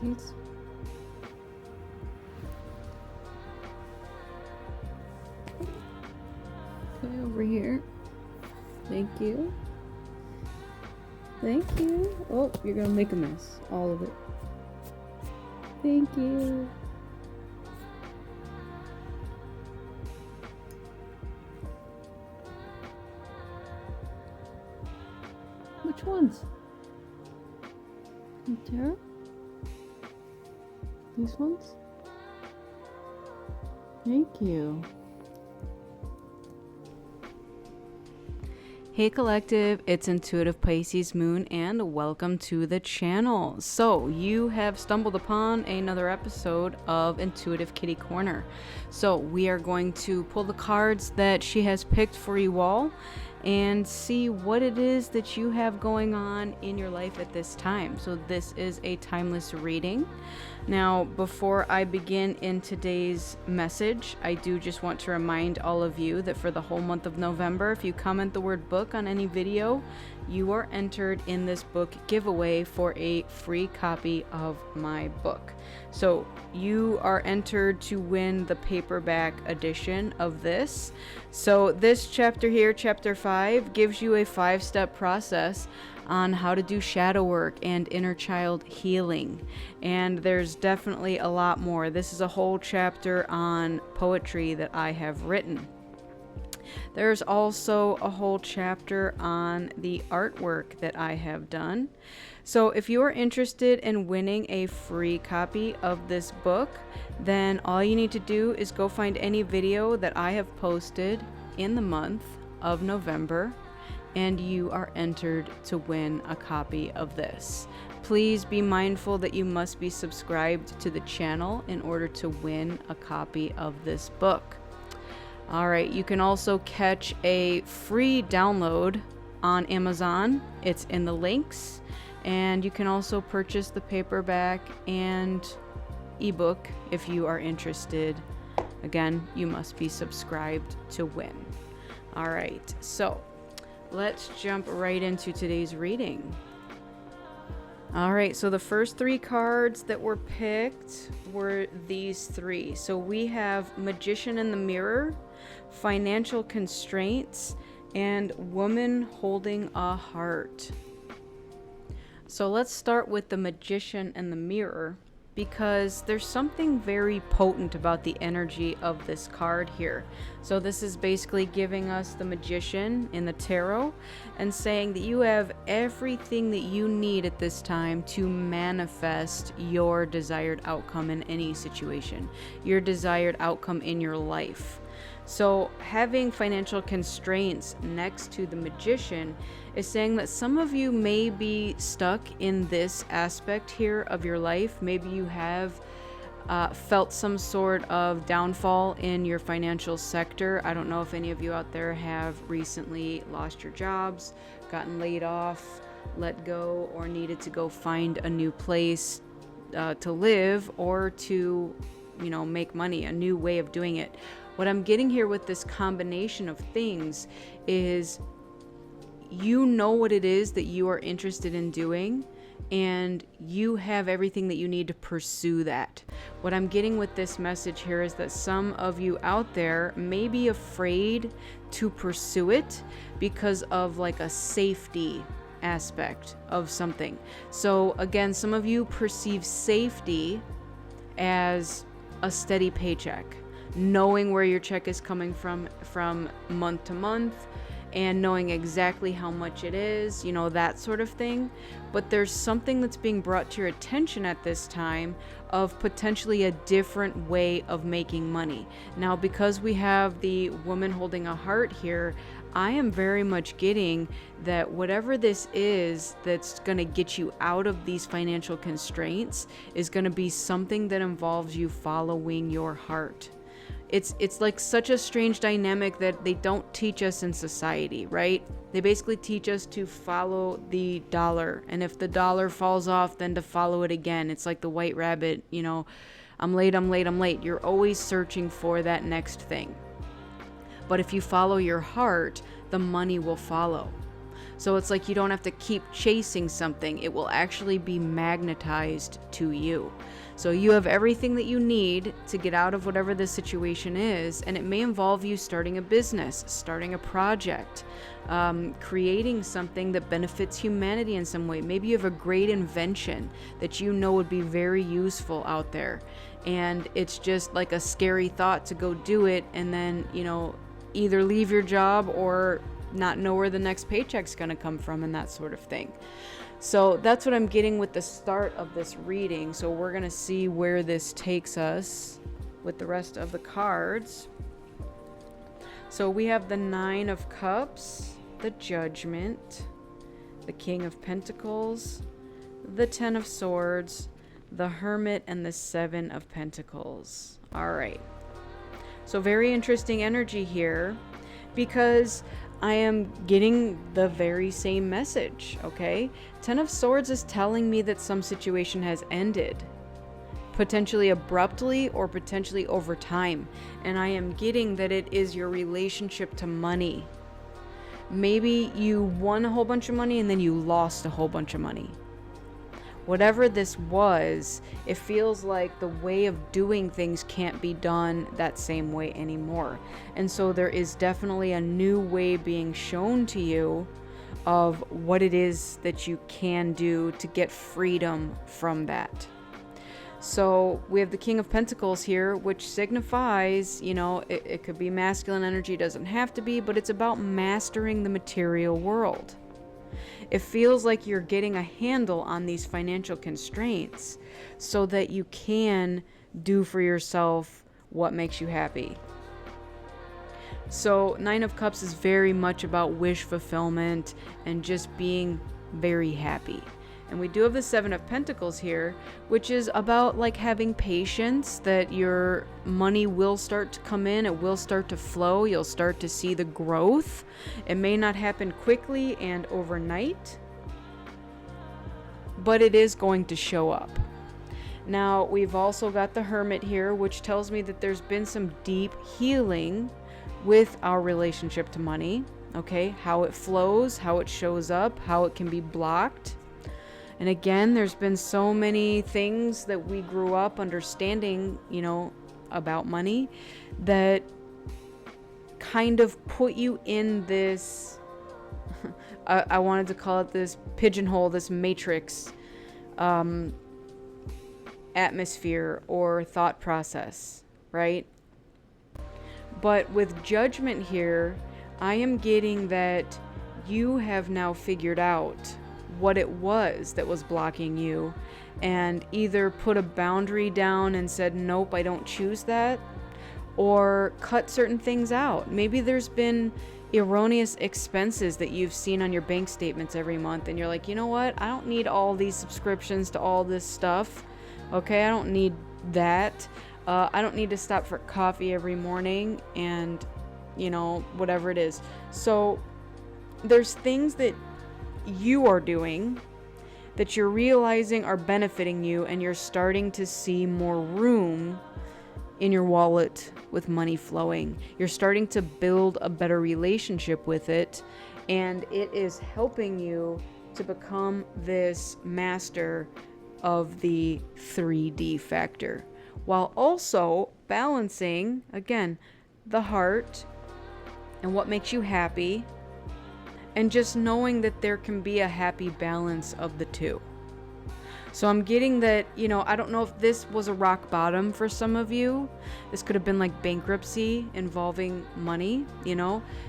please. Okay, over here. Thank you. Thank you. Oh, you're gonna make a mess. All of it. Thank you. Which ones? Tarot? These ones? Thank you. Hey Collective, it's Intuitive Pisces Moon and welcome to the channel. So you have stumbled upon another episode of Intuitive Kitty Korner. So we are going to pull the cards that she has picked for you all and see what it is that you have going on in your life at this time. So this is a timeless reading. Now, before I begin in today's message, I do just want to remind all of you that for the whole month of November, if you comment the word book on any video, you are entered in this book giveaway for a free copy of my book. So you are entered to win the paperback edition of this. So this chapter here, chapter 5, gives you a 5-step process on how to do shadow work and inner child healing. And there's definitely a lot more. This is a whole chapter on poetry that I have written. There's also a whole chapter on the artwork that I have done. So if you are interested in winning a free copy of this book, then all you need to do is go find any video that I have posted in the month of November, and you are entered to win a copy of this. Please be mindful that you must be subscribed to the channel in order to win a copy of this book. All right, you can also catch a free download on Amazon. It's in the links, and you can also purchase the paperback and ebook if you are interested. Again, you must be subscribed to win. All right, so let's jump right into today's reading. All right, so the first 3 cards that were picked were these 3. So we have Magician in the Mirror, Financial Constraints, and Woman Holding a Heart. So let's start with the Magician and the Mirror, because there's something very potent about the energy of this card here. So this is basically giving us the Magician in the tarot and saying that you have everything that you need at this time to manifest your desired outcome in any situation, your desired outcome in your life. So having financial constraints next to the Magician is saying that some of you may be stuck in this aspect here of your life. Maybe you have felt some sort of downfall in your financial sector. I don't know if any of you out there have recently lost your jobs, gotten laid off, let go, or needed to go find a new place to live or to, make money, a new way of doing it. What I'm getting here with this combination of things is you know what it is that you are interested in doing, and you have everything that you need to pursue that. What I'm getting with this message here is that some of you out there may be afraid to pursue it because of like a safety aspect of something. So again, some of you perceive safety as a steady paycheck, knowing where your check is coming from month to month, and knowing exactly how much it is, that sort of thing. But there's something that's being brought to your attention at this time of potentially a different way of making money. Now, because we have the Woman Holding a Heart here, I am very much getting that whatever this is that's going to get you out of these financial constraints is going to be something that involves you following your heart. It's like such a strange dynamic that they don't teach us in society, right? They basically teach us to follow the dollar, and if the dollar falls off, then to follow it again. It's like the white rabbit, I'm late. You're always searching for that next thing. But if you follow your heart, the money will follow. So it's like you don't have to keep chasing something. It will actually be magnetized to you. So you have everything that you need to get out of whatever the situation is, and it may involve you starting a business, starting a project, creating something that benefits humanity in some way. Maybe you have a great invention that you know would be very useful out there, and it's just like a scary thought to go do it and then, either leave your job or not know where the next paycheck's going to come from and that sort of thing. So that's what I'm getting with the start of this reading. So we're going to see where this takes us with the rest of the cards. So we have the 9 of Cups, the Judgment, the King of Pentacles, the 10 of Swords, the Hermit, and the 7 of Pentacles. All right. So very interesting energy here, because I am getting the very same message, okay? 10 of Swords is telling me that some situation has ended, potentially abruptly or potentially over time. And I am getting that it is your relationship to money. Maybe you won a whole bunch of money and then you lost a whole bunch of money. Whatever this was, it feels like the way of doing things can't be done that same way anymore. And so there is definitely a new way being shown to you of what it is that you can do to get freedom from that. So we have the King of Pentacles here, which signifies, it could be masculine energy, doesn't have to be, but it's about mastering the material world. It feels like you're getting a handle on these financial constraints so that you can do for yourself what makes you happy. So 9 of Cups is very much about wish fulfillment and just being very happy. And we do have the 7 of Pentacles here, which is about like having patience, that your money will start to come in, it will start to flow, you'll start to see the growth. It may not happen quickly and overnight, but it is going to show up. Now, we've also got the Hermit here, which tells me that there's been some deep healing with our relationship to money, okay? How it flows, how it shows up, how it can be blocked. And again, there's been so many things that we grew up understanding, about money that kind of put you in this, I wanted to call it this pigeonhole, this matrix atmosphere or thought process, right? But with Judgment here, I am getting that you have now figured out what it was that was blocking you, and either put a boundary down and said, nope, I don't choose that, or cut certain things out. Maybe there's been erroneous expenses that you've seen on your bank statements every month, and you're like, you know what, I don't need all these subscriptions to all this stuff, okay? I don't need that. I don't need to stop for coffee every morning, and whatever it is. So there's things that you are doing that you're realizing are benefiting you, and you're starting to see more room in your wallet with money flowing. You're starting to build a better relationship with it, and it is helping you to become this master of the 3D factor, while also balancing, again, the heart and what makes you happy, and just knowing that there can be a happy balance of the two. So I'm getting that, I don't know if this was a rock bottom for some of you. This could have been like bankruptcy involving money,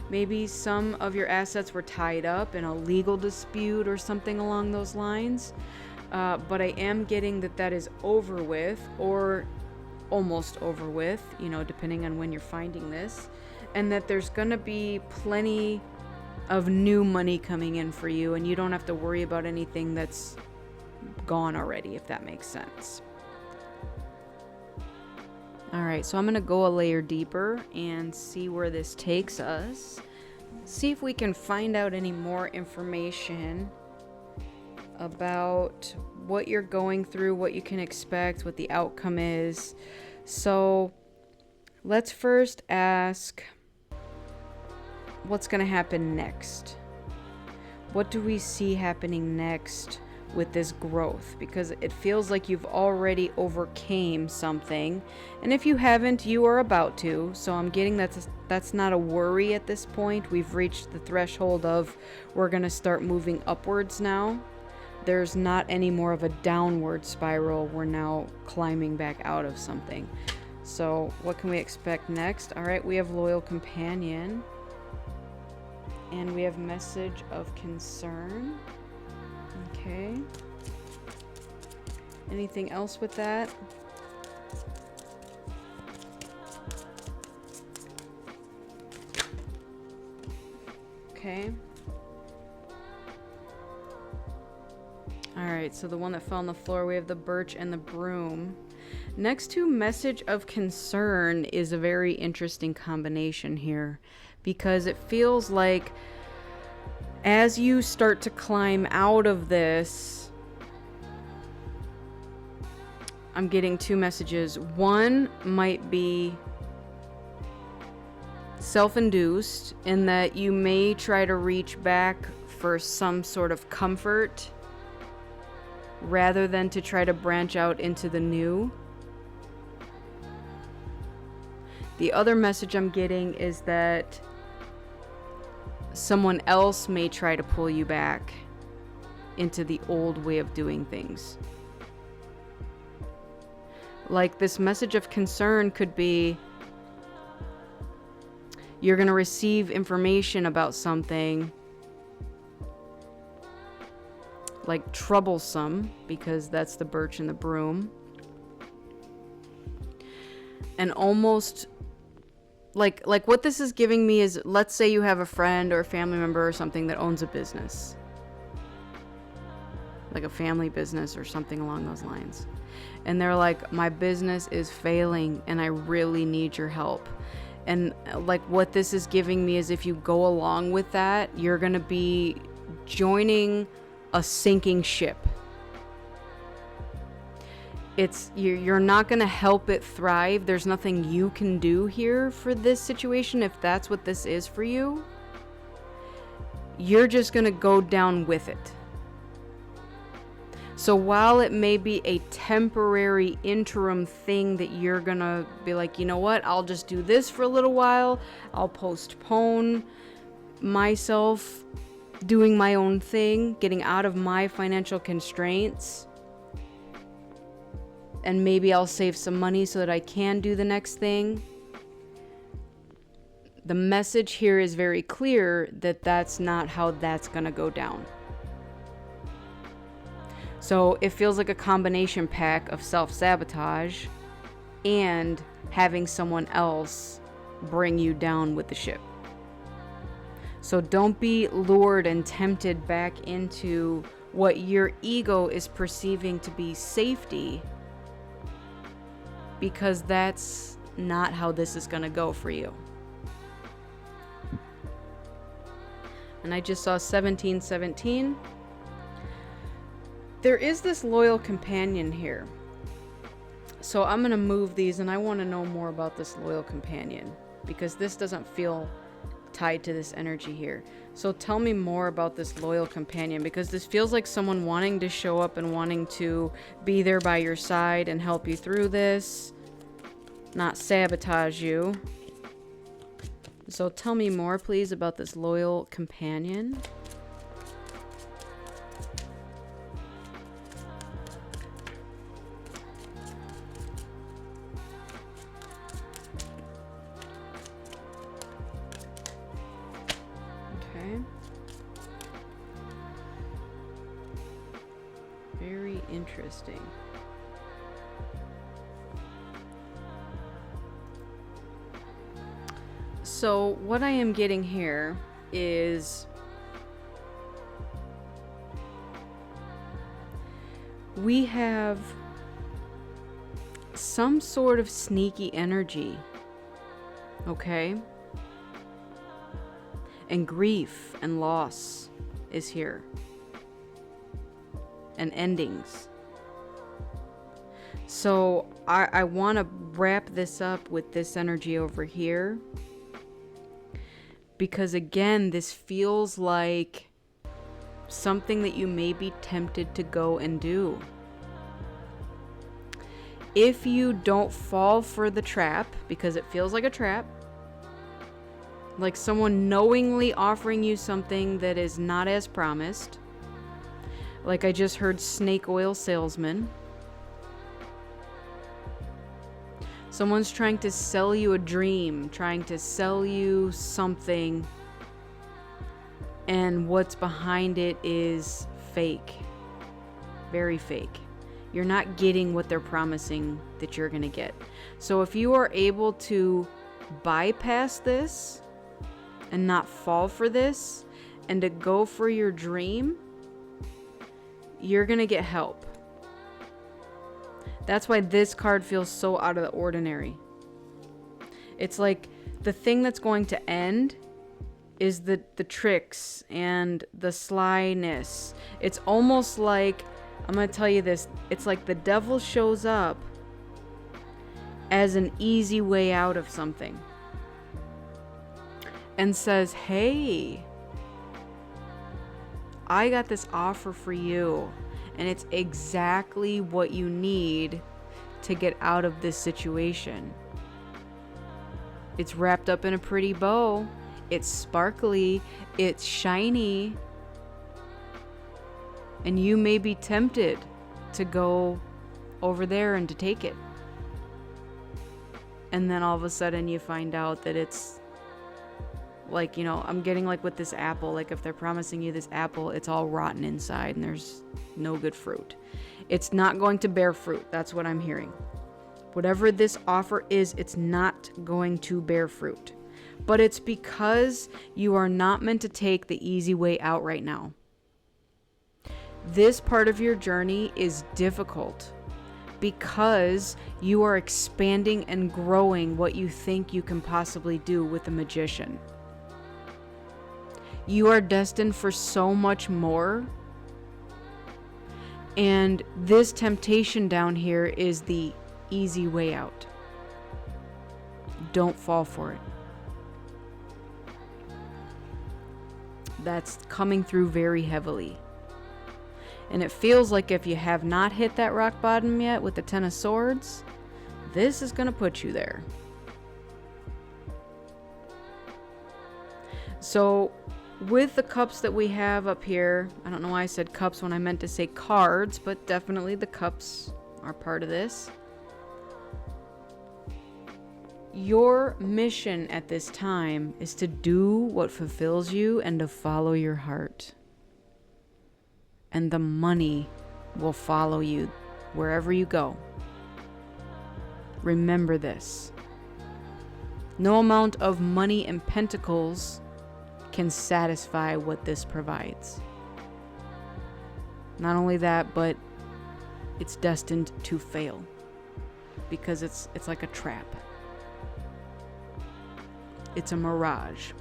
Maybe some of your assets were tied up in a legal dispute or something along those lines. But I am getting that is over with, or almost over with, depending on when you're finding this. And that there's going to be plenty of new money coming in for you, and you don't have to worry about anything that's gone already, if that makes sense. All right, so I'm going to go a layer deeper and see where this takes us. See if we can find out any more information about what you're going through, what you can expect, what the outcome is. So let's first ask, what's going to happen next? what do we see happening next with this growth? Because it feels like you've already overcame something, and if you haven't, you are about to. So I'm getting that's not a worry at this point. We've reached the threshold of we're going to start moving upwards now. There's not any more of a downward spiral. We're now climbing back out of something. So what can we expect next? All right, we have loyal companion, and we have message of concern. Okay. Anything else with that? Okay. Alright, so the one that fell on the floor, we have the birch and the broom. Next to message of concern is a very interesting combination here, because it feels like as you start to climb out of this, I'm getting two messages. One might be self-induced in that you may try to reach back for some sort of comfort rather than to try to branch out into the new. The other message I'm getting is that someone else may try to pull you back into the old way of doing things. Like, this message of concern could be you're going to receive information about something like troublesome, because that's the birch and the broom, and almost like what this is giving me is, let's say you have a friend or a family member or something that owns a business, like a family business or something along those lines, and they're like, my business is failing and I really need your help. And like, what this is giving me is, if you go along with that, you're gonna be joining a sinking ship. You're not going to help it thrive. There's nothing you can do here for this situation. If that's what this is for you, you're just going to go down with it. So while it may be a temporary interim thing that you're going to be like, you know what, I'll just do this for a little while, I'll postpone myself doing my own thing, getting out of my financial constraints, and maybe I'll save some money so that I can do the next thing. The message here is very clear that that's not how that's gonna go down. So it feels like a combination pack of self-sabotage and having someone else bring you down with the ship. So don't be lured and tempted back into what your ego is perceiving to be safety, because that's not how this is going to go for you. And I just saw 1717. There is this loyal companion here. So I'm going to move these, and I want to know more about this loyal companion, because this doesn't feel tied to this energy here. So tell me more about this loyal companion, because this feels like someone wanting to show up and wanting to be there by your side and help you through this, not sabotage you. So tell me more, please, about this loyal companion. Very interesting. So what I am getting here is we have some sort of sneaky energy, okay? And grief and loss is here. And endings. So I want to wrap this up with this energy over here, because again, this feels like something that you may be tempted to go and do. If you don't fall for the trap, because it feels like a trap, like someone knowingly offering you something that is not as promised, like I just heard snake oil salesman. Someone's trying to sell you a dream, trying to sell you something, and what's behind it is fake. Very fake. You're not getting what they're promising that you're going to get. So if you are able to bypass this and not fall for this and to go for your dream, you're going to get help. That's why this card feels so out of the ordinary. It's like the thing that's going to end is the tricks and the slyness. It's almost like, I'm going to tell you this, it's like the devil shows up as an easy way out of something and says, hey, I got this offer for you. And it's exactly what you need to get out of this situation. It's wrapped up in a pretty bow. It's sparkly. It's shiny. And you may be tempted to go over there and to take it. And then all of a sudden you find out that it's like, I'm getting like with this apple, like if they're promising you this apple, it's all rotten inside and there's no good fruit. It's not going to bear fruit. That's what I'm hearing. Whatever this offer is, it's not going to bear fruit. But it's because you are not meant to take the easy way out right now. This part of your journey is difficult because you are expanding and growing what you think you can possibly do with a magician. You are destined for so much more. And this temptation down here is the easy way out. Don't fall for it. That's coming through very heavily. And it feels like if you have not hit that rock bottom yet with the Ten of Swords, this is going to put you there. So with the cups that we have up here, I don't know why I said cups when I meant to say cards, but definitely the cups are part of this. Your mission at this time is to do what fulfills you and to follow your heart. And the money will follow you wherever you go. Remember this. No amount of money and pentacles can satisfy what this provides. Not only that, but it's destined to fail because it's like a trap. It's a mirage.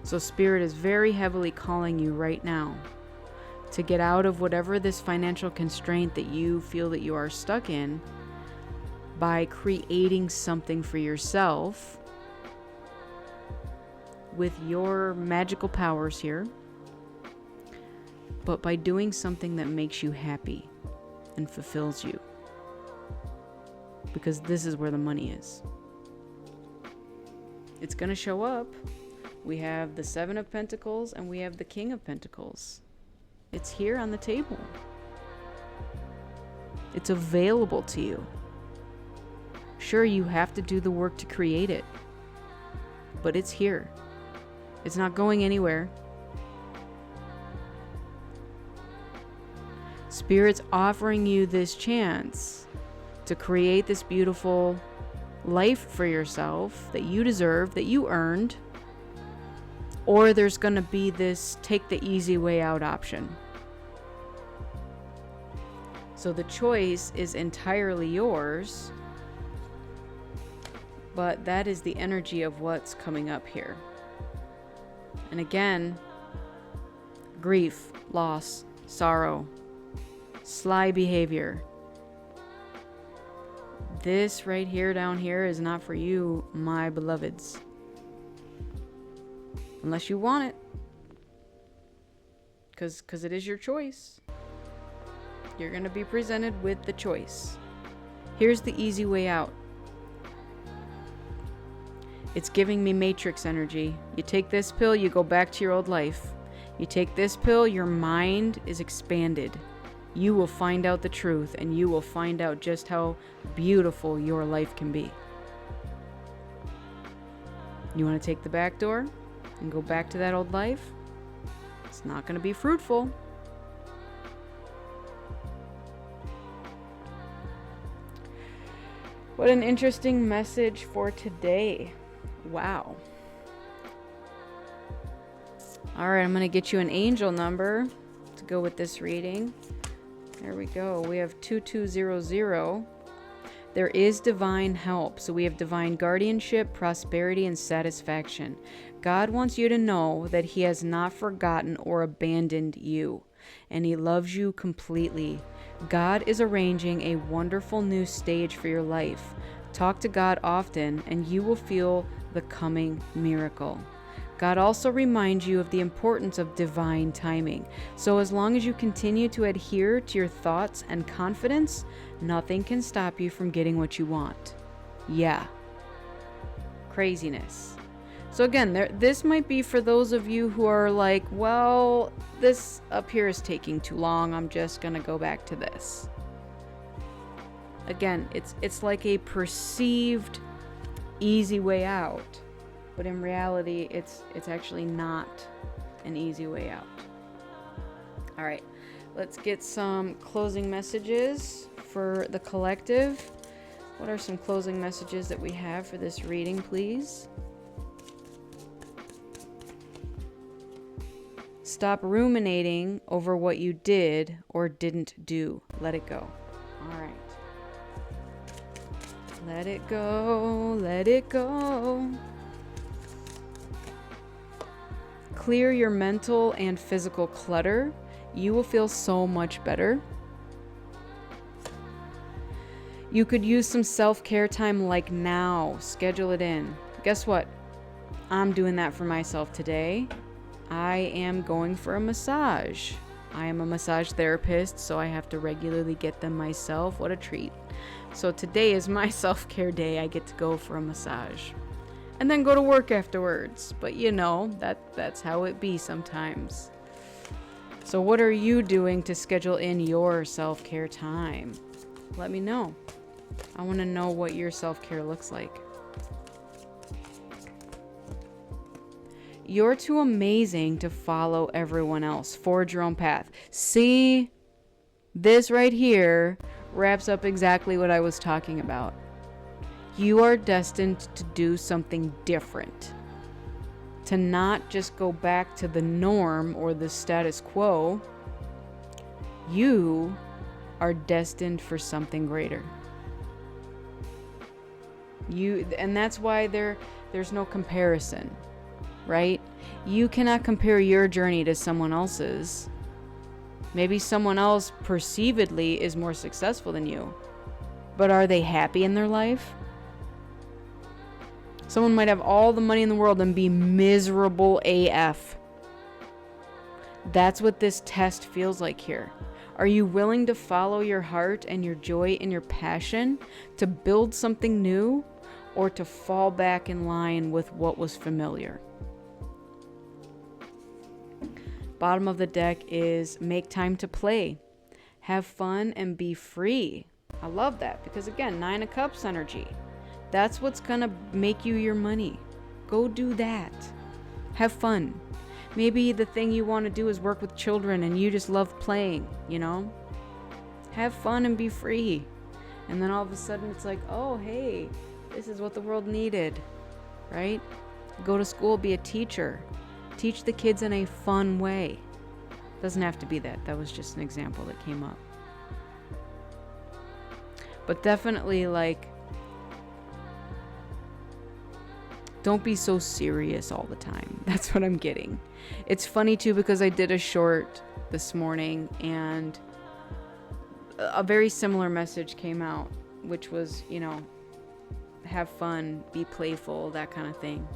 So Spirit is very heavily calling you right now to get out of whatever this financial constraint that you feel that you are stuck in by creating something for yourself with your magical powers here, but by doing something that makes you happy and fulfills you, because this is where the money is. It's going to show up. We have the Seven of Pentacles and we have the King of Pentacles. It's here on the table. It's available to you. Sure, you have to do the work to create it, but it's here. It's not going anywhere. Spirit's offering you this chance to create this beautiful life for yourself that you deserve, that you earned, or there's going to be this take the easy way out option. So the choice is entirely yours, but that is the energy of what's coming up here. And again, grief, loss, sorrow, sly behavior. This right here down here is not for you, my beloveds. Unless you want it. because it is your choice. You're going to be presented with the choice. Here's the easy way out. It's giving me Matrix energy. You take this pill, you go back to your old life. You take this pill, your mind is expanded. You will find out the truth, and you will find out just how beautiful your life can be. You want to take the back door and go back to that old life? It's not going to be fruitful. What an interesting message for today. Wow. All right, I'm going to get you an angel number to go with this reading. There we go. We have 2200. There is divine help. So we have divine guardianship, prosperity, and satisfaction. God wants you to know that He has not forgotten or abandoned you, and He loves you completely. God is arranging a wonderful new stage for your life. Talk to God often, and you will feel the coming miracle. God also reminds you of the importance of divine timing. So as long as you continue to adhere to your thoughts and confidence, nothing can stop you from getting what you want. Yeah. Craziness. So again, this might be for those of you who are like, well, this up here is taking too long. I'm just going to go back to this. Again, it's like a perceived easy way out. But in reality, it's actually not an easy way out. All right, let's get some closing messages for the collective. What are some closing messages that we have for this reading, please? Stop ruminating over what you did or didn't do. Let it go. All right. Let it go. Let it go. Clear your mental and physical clutter. You will feel so much better. You could use some self-care time like now. Schedule it in. Guess what? I'm doing that for myself today. I am going for a massage. I am a massage therapist, so I have to regularly get them myself. What a treat. So today is my self-care day. I get to go for a massage. And then go to work afterwards. But you know, that's how it be sometimes. So what are you doing to schedule in your self-care time? Let me know. I want to know what your self-care looks like. You're too amazing to follow everyone else. Forge your own path. See, this right here wraps up exactly what I was talking about. You are destined to do something different. To not just go back to the norm or the status quo. You are destined for something greater. And that's why there's no comparison, right? You cannot compare your journey to someone else's. Maybe someone else perceivedly is more successful than you, but are they happy in their life? Someone might have all the money in the world and be miserable AF. That's what this test feels like here. Are you willing to follow your heart and your joy and your passion to build something new, or to fall back in line with what was familiar? Bottom of the deck is make time to play. Have fun and be free. I love that because, again, 9 of Cups energy. That's what's gonna make you your money. Go do that. Have fun. Maybe the thing you want to do is work with children and you just love playing, you know? Have fun and be free. And then all of a sudden it's like, oh, hey, this is what the world needed, right? Go to school, be a teacher. Teach the kids in a fun way. Doesn't have to be that. That was just an example that came up. But definitely, like, don't be so serious all the time. That's what I'm getting. It's funny too because I did a short this morning and a very similar message came out, which was, you know, have fun, be playful, that kind of thing.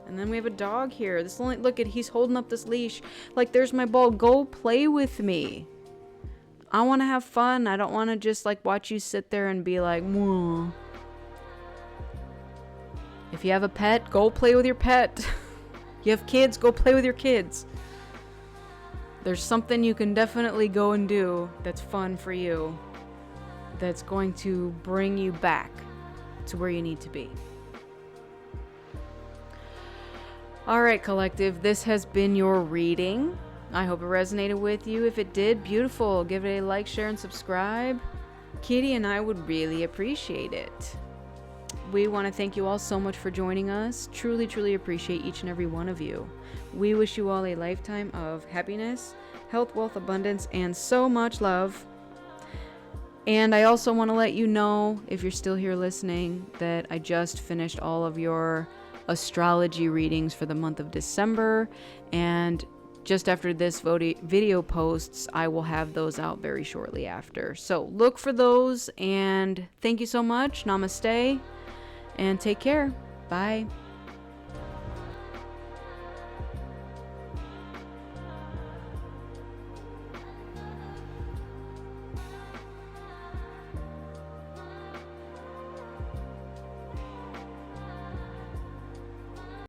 And then we have a dog here. This only, look at, he's holding up this leash. Like, there's my ball. Go play with me. I want to have fun. I don't want to just like watch you sit there and be like, mwah. If you have a pet, go play with your pet. You have kids, go play with your kids. There's something you can definitely go and do that's fun for you, that's going to bring you back to where you need to be. All right, collective, this has been your reading. I hope it resonated with you. If it did, beautiful. Give it a like, share, and subscribe. Kitty and I would really appreciate it. We want to thank you all so much for joining us. Truly, truly appreciate each and every one of you. We wish you all a lifetime of happiness, health, wealth, abundance, and so much love. And I also want to let you know, if you're still here listening, that I just finished all of your astrology readings for the month of December. And just after this video posts, I will have those out very shortly after. So look for those, and thank you so much. Namaste. And take care. Bye.